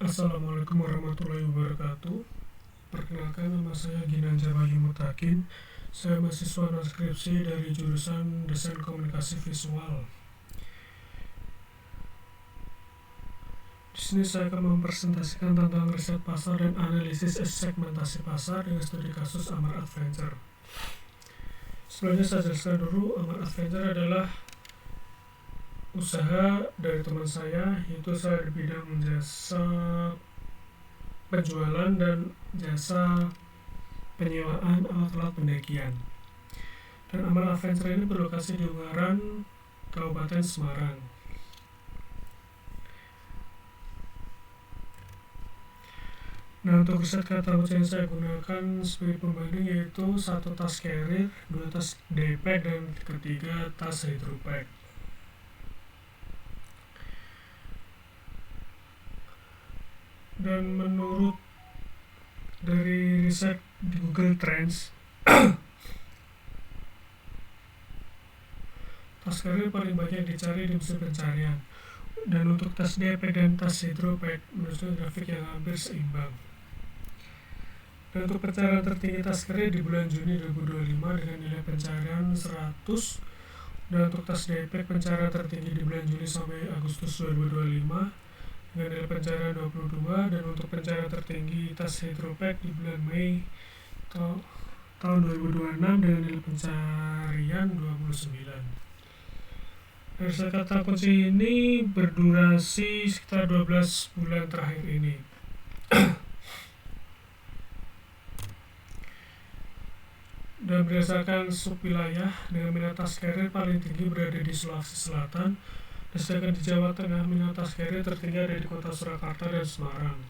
Assalamualaikum warahmatullahi wabarakatuh. Perkenalkan, nama saya Ginanjar Wahyu Mutakin. Saya mahasiswa skripsi dari jurusan Desain Komunikasi Visual. Di sini saya akan mempresentasikan tentang riset pasar dan analisis segmentasi pasar dengan studi kasus Amar Adventure. Sebelumnya saya jelaskan dulu, Amar Adventure adalah usaha dari teman saya, yaitu saya di bidang jasa penjualan dan jasa penyewaan alat-alat pendakian. Dan Amar Adventure ini berlokasi di Ungaran, Kabupaten Semarang. Nah, untuk riset kata kunci yang saya gunakan sebagai pembanding yaitu 1 tas carrier, 2 tas daypack, dan ketiga tas hydropack. Dan menurut dari riset di Google Trends, tas carrier paling banyak dicari di mesin pencarian. Dan untuk tas daypack dan tas hydropack menunjukkan grafik yang hampir seimbang. Dan untuk pencarian tertinggi tas carrier di bulan Juni 2025 dengan nilai pencarian 100. Dan untuk tas daypack pencarian tertinggi di bulan Juli sampai Agustus 2025 dengan nilai pencarian 22. Dan untuk pencarian tertinggi tas hydropack di bulan Mei tahun 2026 dengan nilai pencarian 29. Riset kata kunci ini berdurasi sekitar 12 bulan terakhir ini. Dan berdasarkan subwilayah, dengan minat tas carrier paling tinggi berada di Sulawesi Selatan, dan sedangkan di Jawa Tengah minat tas carrier tertinggi ada di kota Surakarta dan Semarang.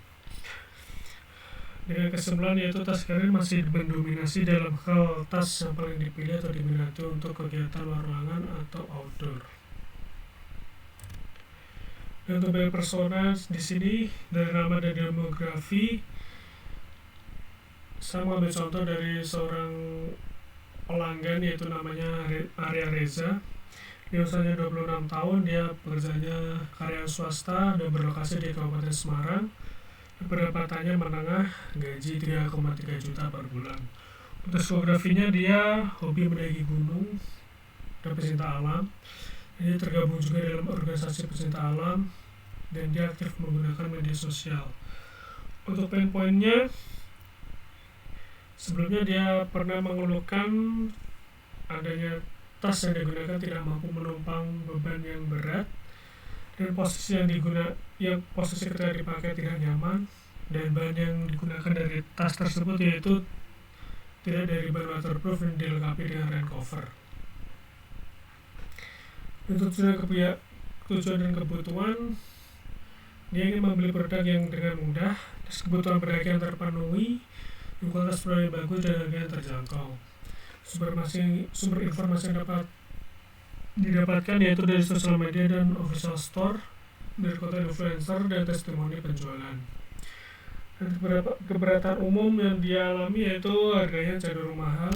Dengan kesimpulan yaitu tas carrier masih mendominasi dalam hal tas yang paling dipilih atau diminati untuk kegiatan luar ruangan atau outdoor. Dan untuk banyak persona di sini dari nama dan demografi, saya mengambil contoh dari seorang pelanggan yaitu namanya Arya Reza. Dia usianya 26 tahun, dia pekerjaannya karyawan swasta dan berlokasi di Kabupaten Semarang. Pendapatannya menengah, gaji 3,3 juta per bulan. Untuk geografinya dia hobi mendaki gunung dan pecinta alam. Dia tergabung juga dalam organisasi pecinta alam dan dia aktif menggunakan media sosial. Untuk poin-poinnya, sebelumnya dia pernah mengeluhkan adanya tas yang digunakan tidak mampu menumpang beban yang berat, dan posisi posisi ketika dipakai tidak nyaman, dan bahan yang digunakan dari tas tersebut yaitu tidak dari bahan waterproof dan dilengkapi dengan rain cover. Untuk tujuan dan kebutuhan, dia ingin membeli produk yang dengan mudah, kebutuhan berharga yang terpenuhi, kualitas produk yang bagus dan harga yang terjangkau. Sumber informasi yang dapat didapatkan yaitu dari sosial media dan official store, dari konten influencer dan testimoni penjualan. Dan keberatan umum yang dialami yaitu harganya cenderung mahal,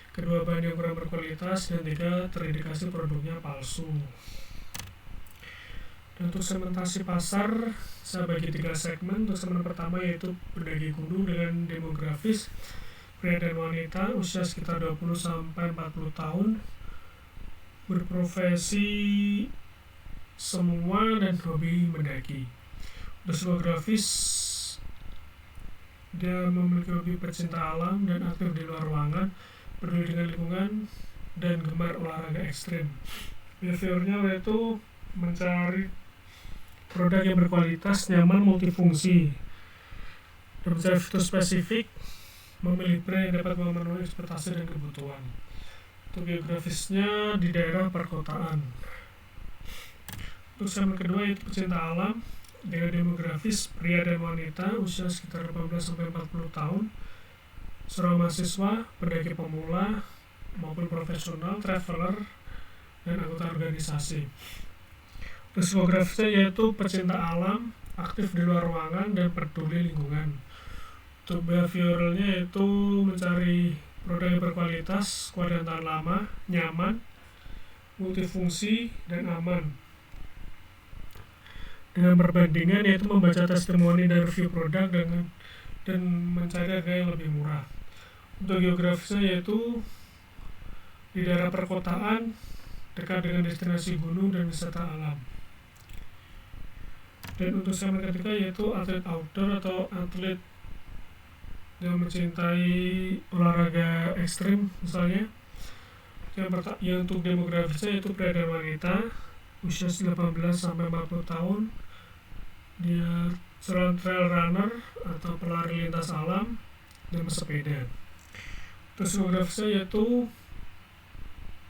kedua bahan yang kurang berkualitas, dan 3 terindikasi produknya palsu. Dan untuk segmentasi pasar, saya bagi 3 segmen. Untuk segmen pertama yaitu pendaki gunung dengan demografis pria dan wanita usia sekitar 20-40 tahun, berprofesi semua dan hobi mendaki. Untuk geografis, dia memiliki hobi pecinta alam dan aktif di luar ruangan, peduli dengan lingkungan, dan gemar olahraga ekstrim. Behaviornya yaitu mencari produk yang berkualitas, nyaman, multifungsi, dan mencari fitur spesifik, memilih brand yang dapat memenuhi ekspektasi dan kebutuhan. Untuk geografisnya di daerah perkotaan. Untuk segmen kedua yaitu pecinta alam dengan demografis pria dan wanita usia sekitar 18-40 tahun, seorang mahasiswa, pendaki pemula maupun profesional, traveler, dan anggota organisasi. Psikografisnya yaitu pecinta alam, aktif di luar ruangan, dan peduli lingkungan. Untuk behavioralnya yaitu mencari produk yang berkualitas, kuat dan tahan lama, nyaman, multifungsi, dan aman. dengan perbandingan, yaitu membaca testimoni dan review produk dan mencari harga yang lebih murah. Untuk geografisnya yaitu di daerah perkotaan dekat dengan destinasi gunung dan wisata alam. Dan untuk segmen ketiga yaitu atlet outdoor atau atlet yang mencintai olahraga ekstrim misalnya. Yang untuk demografisnya yaitu pria dan wanita usia 18 sampai 40 tahun. Dia trail runner atau pelari lintas alam dan pesepeda. Terus demografisnya yaitu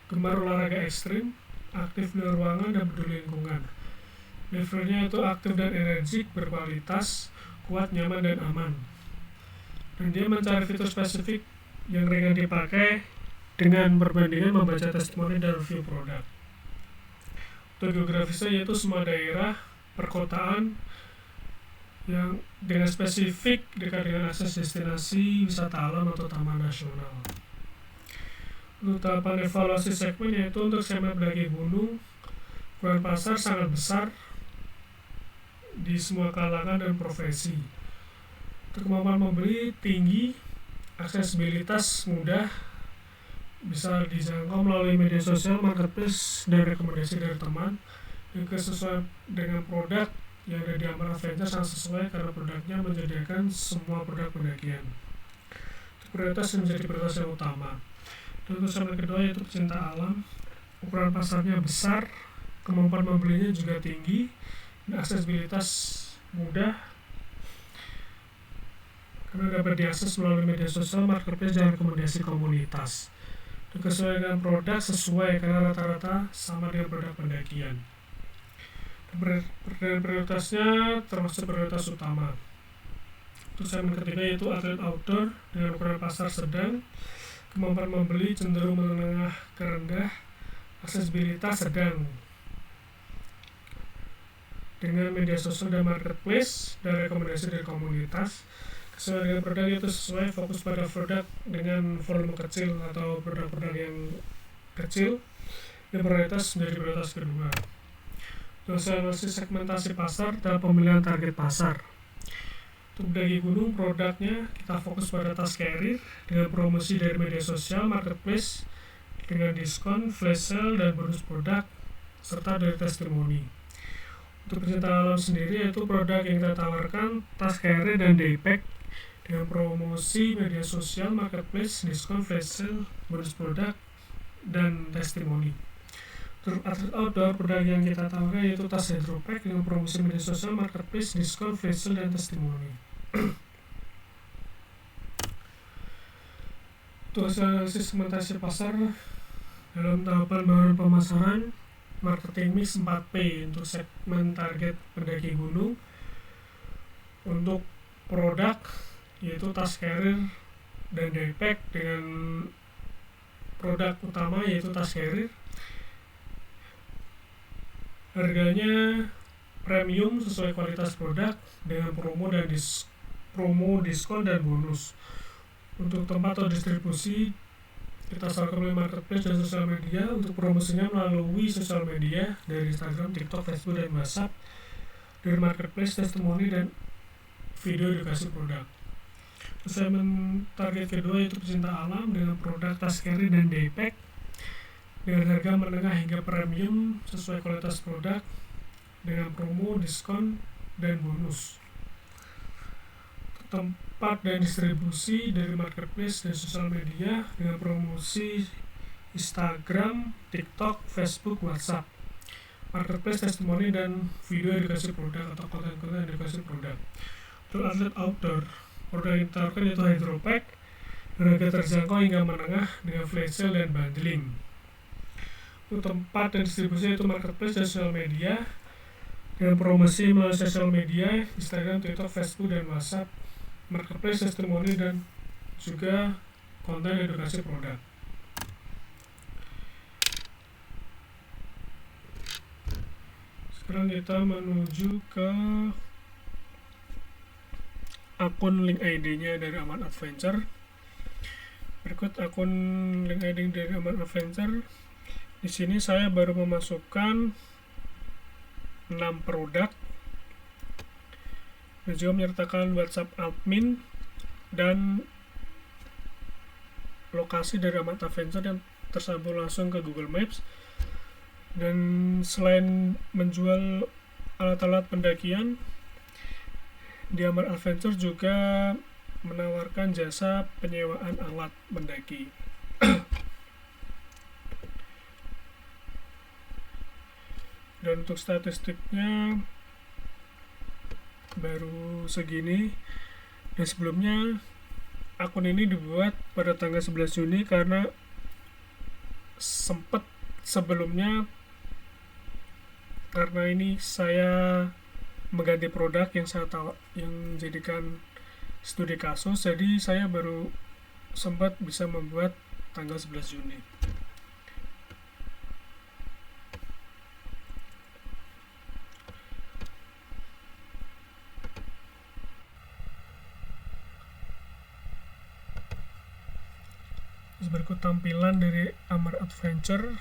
gemar olahraga ekstrim, aktif di luar ruangan dan peduli lingkungan. Behaviornya itu aktif dan energik, berkualitas, kuat, nyaman, dan aman. Dan dia mencari fitur spesifik yang ringan dipakai dengan perbandingan membaca testimoni dan review produk. Untuk geografisnya yaitu semua daerah perkotaan yang dengan spesifik dekat dengan akses destinasi wisata alam atau taman nasional. Untuk tahapan evaluasi segmen yaitu untuk segmen pendaki gunung, ukuran pasar sangat besar di semua kalangan dan profesi. Untuk kemampuan membeli tinggi, aksesibilitas mudah, bisa dijangkau melalui media sosial, marketplace, dan rekomendasi dari teman. Juga sesuai dengan produk yang ada di Aman Adventure, sangat sesuai karena produknya menyediakan semua produk pendakian. Prioritas menjadi prioritas yang utama. Dan untuk segmen kedua yaitu pecinta alam, ukuran pasarnya besar, kemampuan membelinya juga tinggi, dan aksesibilitas mudah karena dapat diakses melalui media sosial, marketplace, dan rekomendasi komunitas. Dan sesuai dengan produk sesuai karena rata-rata sama dengan produk pendakian. Dan prioritasnya termasuk prioritas utama. Untuk segmen ketiga yaitu atlet outdoor dengan ukuran pasar sedang, kemampuan membeli cenderung menengah ke rendah, aksesibilitas sedang dengan media sosial dan marketplace dan rekomendasi dari komunitas. Sesuai dengan produk itu sesuai, fokus pada produk dengan volume kecil atau produk-produk yang kecil, yang prioritas menjadi prioritas kedua. Sosialisasi segmentasi pasar dan pemilihan target pasar. Untuk pendaki gunung, produknya kita fokus pada tas carrier dengan promosi dari media sosial, marketplace dengan diskon, flash sale, dan bonus produk serta dari testimoni. Untuk pecinta alam sendiri yaitu produk yang kita tawarkan tas carrier dan daypack dengan promosi media sosial, marketplace, diskon, flash sale, bonus produk, dan testimoni. Untuk atlet outdoor, produk yang kita tawarkan yaitu tas hydropack dengan promosi media sosial, marketplace, diskon, flash sale, dan testimoni. Untuk analisis segmentasi pasar dalam tahapan bahan pemasaran, marketing mix 4P untuk segmen target pendaki gunung. Untuk produk yaitu tas carrier dan daypack dengan produk utama yaitu tas carrier. Harganya premium sesuai kualitas produk dengan promo, diskon, dan bonus. Untuk tempat atau distribusi kita salurkan melalui marketplace dan sosial media. Untuk promosinya melalui sosial media dari Instagram, TikTok, Facebook, dan WhatsApp. Dari marketplace, testimoni, dan video edukasi produk. Segmen target kedua yaitu pecinta alam dengan produk tas carry dan daypack dengan harga menengah hingga premium sesuai kualitas produk dengan promo, diskon, dan bonus. Tempat dan distribusi dari marketplace dan sosial media dengan promosi Instagram, TikTok, Facebook, WhatsApp. Marketplace, testimoni, dan video edukasi produk atau konten-konten edukasi produk. Untuk atlet outdoor, produk yang ditawarkan yaitu hydropack dengan harga terjangkau hingga menengah dengan flash sale dan bundling. Untuk tempat dan distribusi yaitu marketplace dan sosial media dengan promosi melalui sosial media Instagram, TikTok, Facebook, dan WhatsApp. Marketplace, testimoni, dan juga konten edukasi produk. Sekarang kita menuju ke akun link ID-nya dari Aman Adventure. Berikut akun link ID dari Aman Adventure. Di sini saya baru memasukkan 6 produk dan juga menyertakan WhatsApp admin dan lokasi dari Ahmad Adventure yang tersambung langsung ke Google Maps. Dan selain menjual alat-alat pendakian, di Ahmad Adventure juga menawarkan jasa penyewaan alat mendaki. Dan untuk statistiknya baru segini. Dan sebelumnya akun ini dibuat pada tanggal 11 Juni karena sempat sebelumnya, karena ini saya mengganti produk yang yang jadikan studi kasus, jadi saya baru sempat bisa membuat tanggal 11 Juni. Berikut tampilan dari Ahmad Adventure.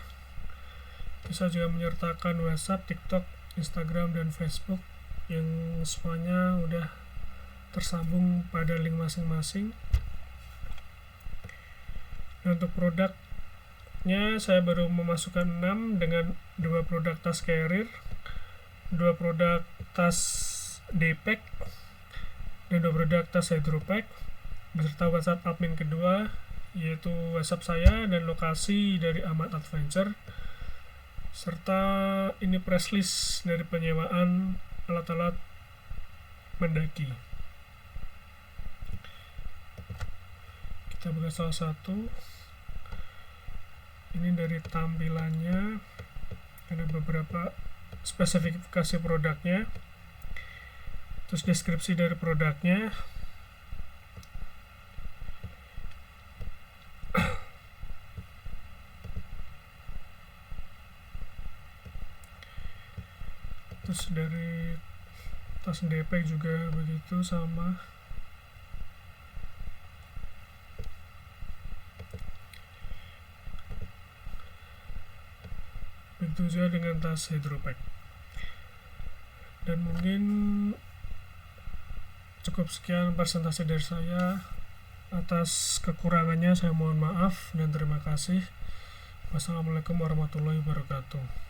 Bisa juga menyertakan WhatsApp, TikTok, Instagram, dan Facebook yang semuanya udah tersambung pada link masing-masing. Dan untuk produknya saya baru memasukkan 6 dengan 2 produk tas carrier, 2 produk tas D-pack, dan 2 produk tas hydropack beserta WhatsApp admin kedua, yaitu WhatsApp saya dan lokasi dari Ahmad Adventure, serta ini press list dari penyewaan alat-alat mendaki. Kita buka salah satu. Ini dari tampilannya, ada beberapa spesifikasi produknya, terus deskripsi dari produknya, terus dari tas D-pack juga begitu sama. Begitu juga dengan tas hydropack. Dan mungkin cukup sekian presentasi dari saya. Atas kekurangannya saya mohon maaf dan terima kasih. Wassalamualaikum warahmatullahi wabarakatuh.